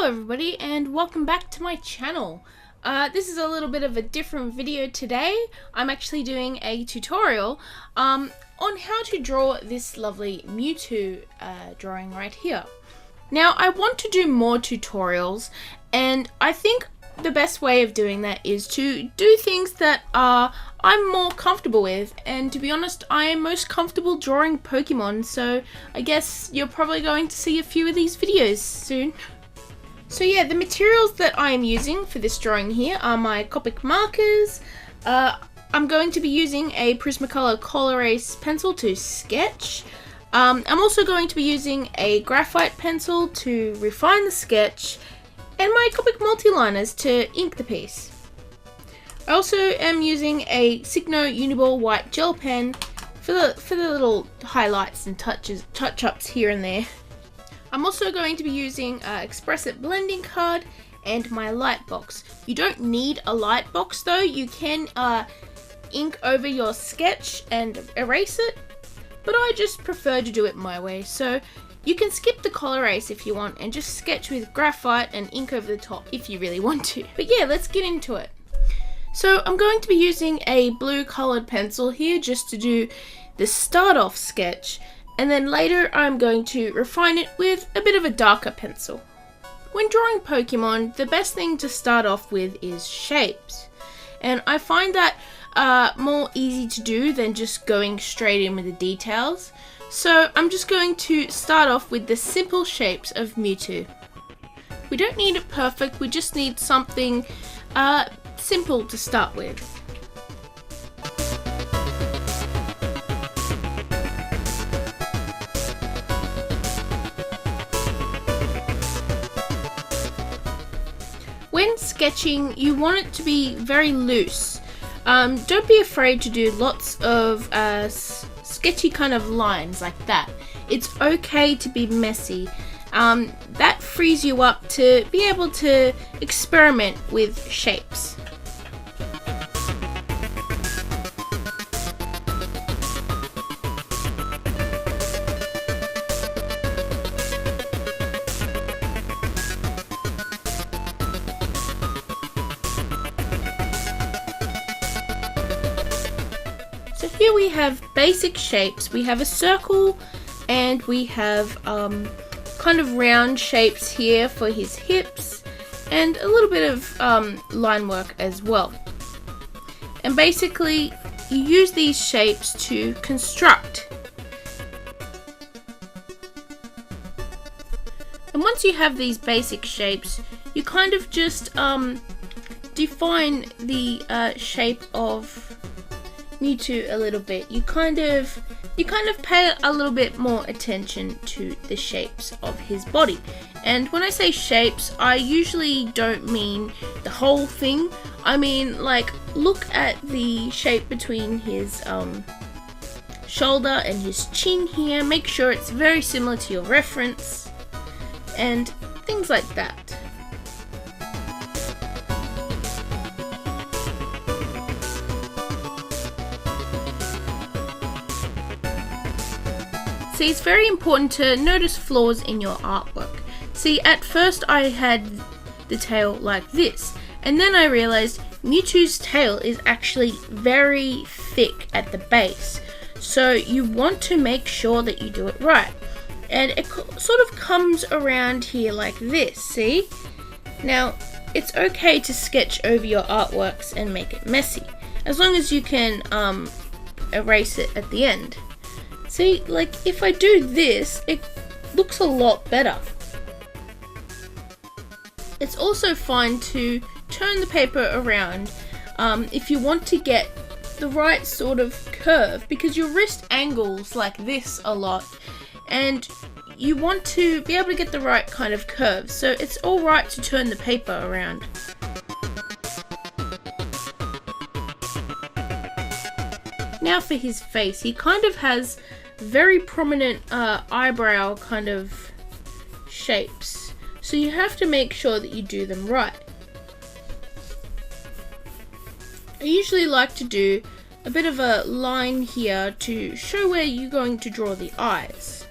everybody, and welcome back to my channel. This is a little bit of a different video today. I'm actually doing a tutorial on how to draw this lovely Mewtwo drawing right here. Now, I want to do more tutorials, and I think the best way of doing that is to do things that I'm more comfortable with, and to be honest, I am most comfortable drawing Pokemon, so I guess you're probably going to see a few of these videos soon. So yeah, the materials that I am using for this drawing here are my Copic markers. I'm going to be using a Prismacolor Col-Erase pencil to sketch. I'm also going to be using a graphite pencil to refine the sketch, and my Copic Multiliners to ink the piece. I also am using a Signo Uniball white gel pen for the little highlights and touch-ups here and there. I'm also going to be using Express It blending card and my light box. You don't need a light box though. You can ink over your sketch and erase it, but I just prefer to do it my way. So you can skip the Col-Erase if you want and just sketch with graphite and ink over the top if you really want to. But yeah, let's get into it. So I'm going to be using a blue colored pencil here just to do the start off sketch. And then later I'm going to refine it with a bit of a darker pencil. When drawing Pokemon, the best thing to start off with is shapes. And I find that more easy to do than just going straight in with the details. So I'm just going to start off with the simple shapes of Mewtwo. We don't need it perfect, we just need something simple to start with. When sketching, you want it to be very loose. Don't be afraid to do lots of sketchy kind of lines like that. It's okay to be messy. That frees you up to be able to experiment with shapes. So here we have basic shapes. We have a circle and we have kind of round shapes here for his hips and a little bit of line work as well. And basically you use these shapes to construct. And once you have these basic shapes, you kind of just define the shape of Mewtwo a little bit. You kind of pay a little bit more attention to the shapes of his body. And when I say shapes, I usually don't mean the whole thing. I mean, like, look at the shape between his shoulder and his chin here. Make sure it's very similar to your reference and things like that. See, it's very important to notice flaws in your artwork. See, at first I had the tail like this, and then I realized Mewtwo's tail is actually very thick at the base. So you want to make sure that you do it right. And it sort of comes around here like this, see? Now, it's okay to sketch over your artworks and make it messy, as long as you can erase it at the end. See, like, if I do this, it looks a lot better. It's also fine to turn the paper around if you want to get the right sort of curve, because your wrist angles like this a lot and you want to be able to get the right kind of curve, so it's alright to turn the paper around. Now for his face, he kind of has very prominent eyebrow kind of shapes, so you have to make sure that you do them right. I usually like to do a bit of a line here to show where you're going to draw the eyes.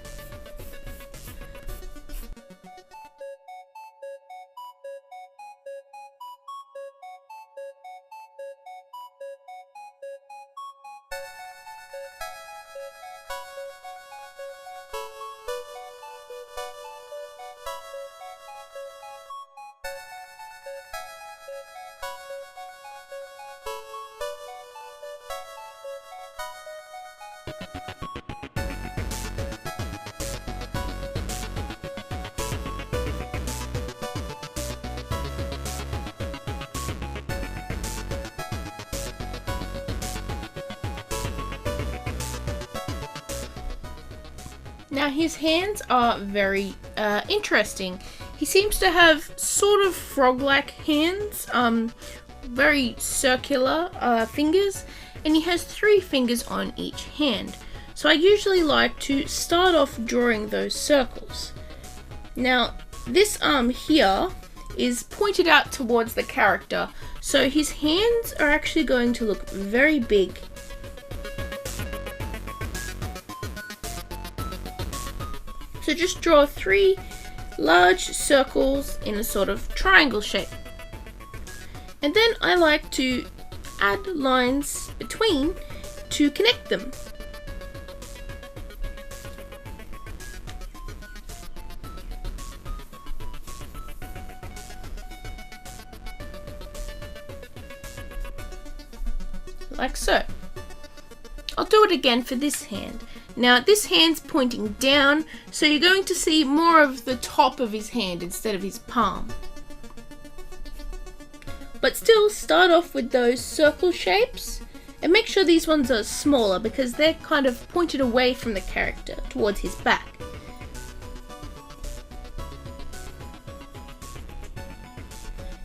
Now his hands are very interesting. He seems to have sort of frog-like hands, very circular fingers, and he has 3 fingers on each hand. So I usually like to start off drawing those circles. Now this arm here is pointed out towards the character, so his hands are actually going to look very big. So just draw 3 large circles in a sort of triangle shape. And then I like to add lines between to connect them. Like so. I'll do it again for this hand. Now this hand's pointing down, so you're going to see more of the top of his hand instead of his palm. But still start off with those circle shapes and make sure these ones are smaller because they're kind of pointed away from the character towards his back.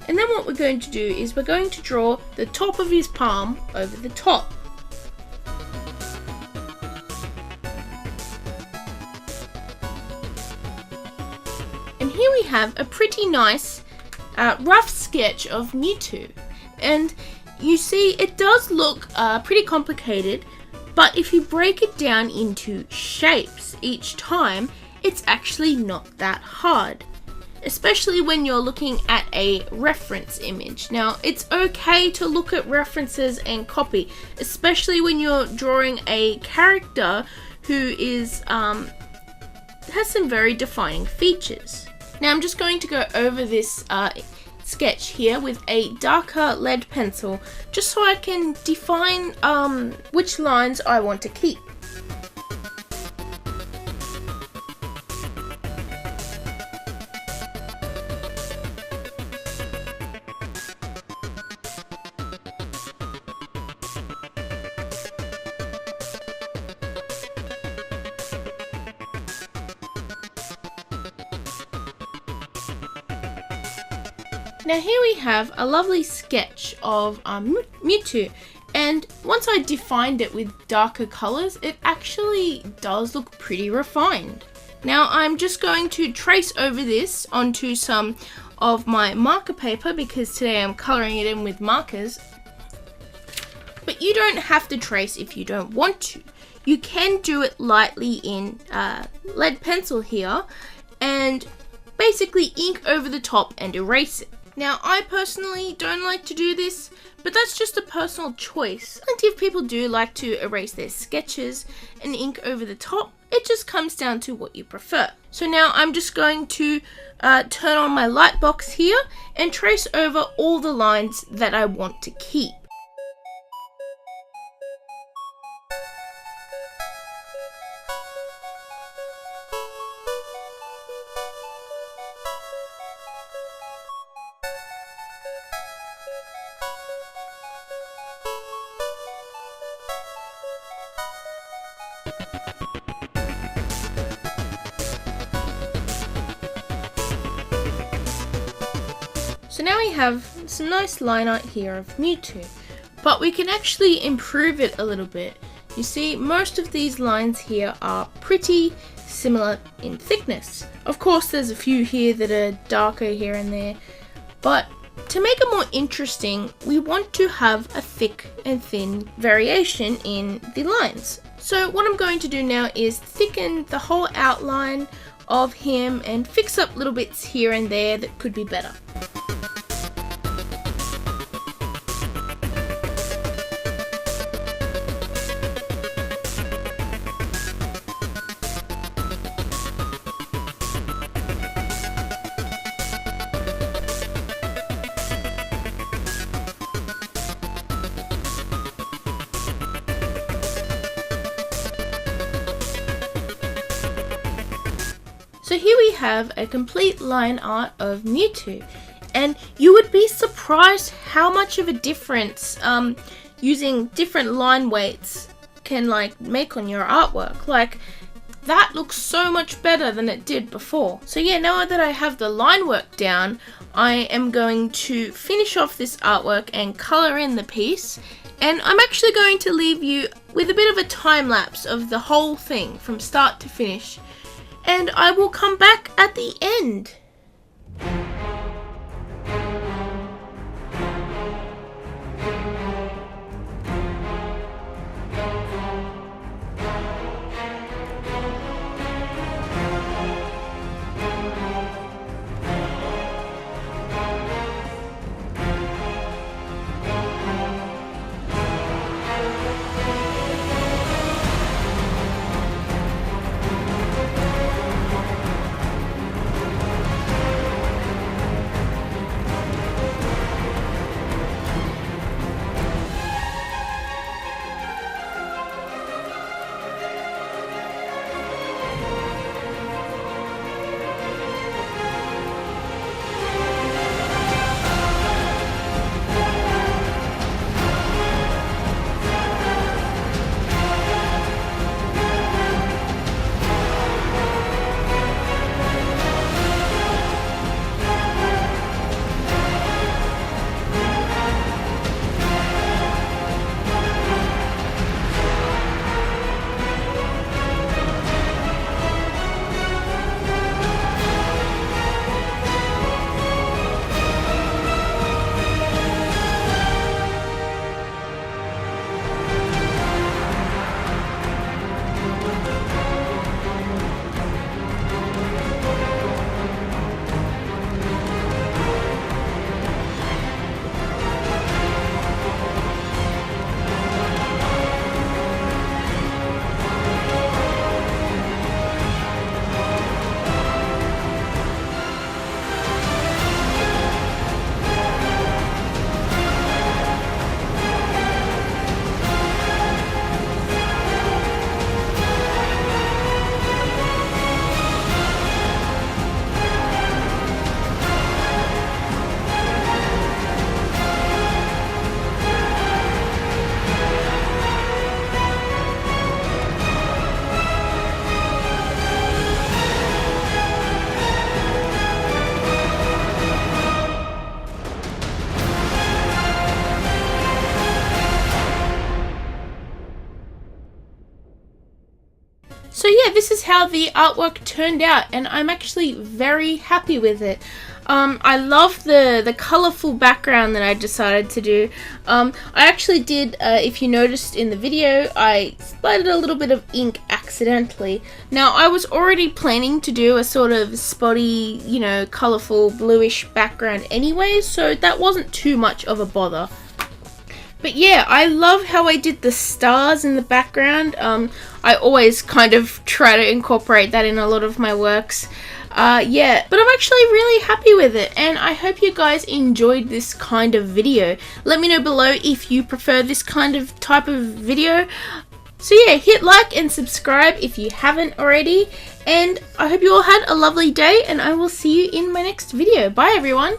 And then what we're going to do is we're going to draw the top of his palm over the top. And here we have a pretty nice rough sketch of MEWTWO. And you see it does look pretty complicated, but if you break it down into shapes each time, it's actually not that hard. Especially when you're looking at a reference image. Now, it's okay to look at references and copy, especially when you're drawing a character who is has some very defining features. Now, I'm just going to go over this sketch here with a darker lead pencil, just so I can define which lines I want to keep. Now here we have a lovely sketch of MEWTWO, and once I defined it with darker colors, it actually does look pretty refined. Now I'm just going to trace over this onto some of my marker paper because today I'm coloring it in with markers. But you don't have to trace if you don't want to. You can do it lightly in lead pencil here and basically ink over the top and erase it. Now, I personally don't like to do this, but that's just a personal choice. Plenty of people do like to erase their sketches and ink over the top. It just comes down to what you prefer. So now I'm just going to turn on my light box here and trace over all the lines that I want to keep. So now we have some nice line art here of MEWTWO, but we can actually improve it a little bit. You see, most of these lines here are pretty similar in thickness. Of course, there's a few here that are darker here and there, but to make it more interesting, we want to have a thick and thin variation in the lines. So what I'm going to do now is thicken the whole outline of him and fix up little bits here and there that could be better. So here we have a complete line art of MEWTWO, and you would be surprised how much of a difference using different line weights can make on your artwork. Like that looks so much better than it did before. So yeah, now that I have the line work down, I am going to finish off this artwork and color in the piece. And I'm actually going to leave you with a bit of a time lapse of the whole thing from start to finish. And I will come back at the end. So yeah, this is how the artwork turned out, and I'm actually very happy with it. I love the colourful background that I decided to do. I actually did, if you noticed in the video, I splattered a little bit of ink accidentally. Now, I was already planning to do a sort of spotty, you know, colourful bluish background anyway, so that wasn't too much of a bother. But yeah, I love how I did the stars in the background. I always kind of try to incorporate that in a lot of my works. Yeah, but I'm actually really happy with it, and I hope you guys enjoyed this kind of video. Let me know below if you prefer this kind of type of video. So yeah, hit like and subscribe if you haven't already, and I hope you all had a lovely day, and I will see you in my next video. Bye everyone!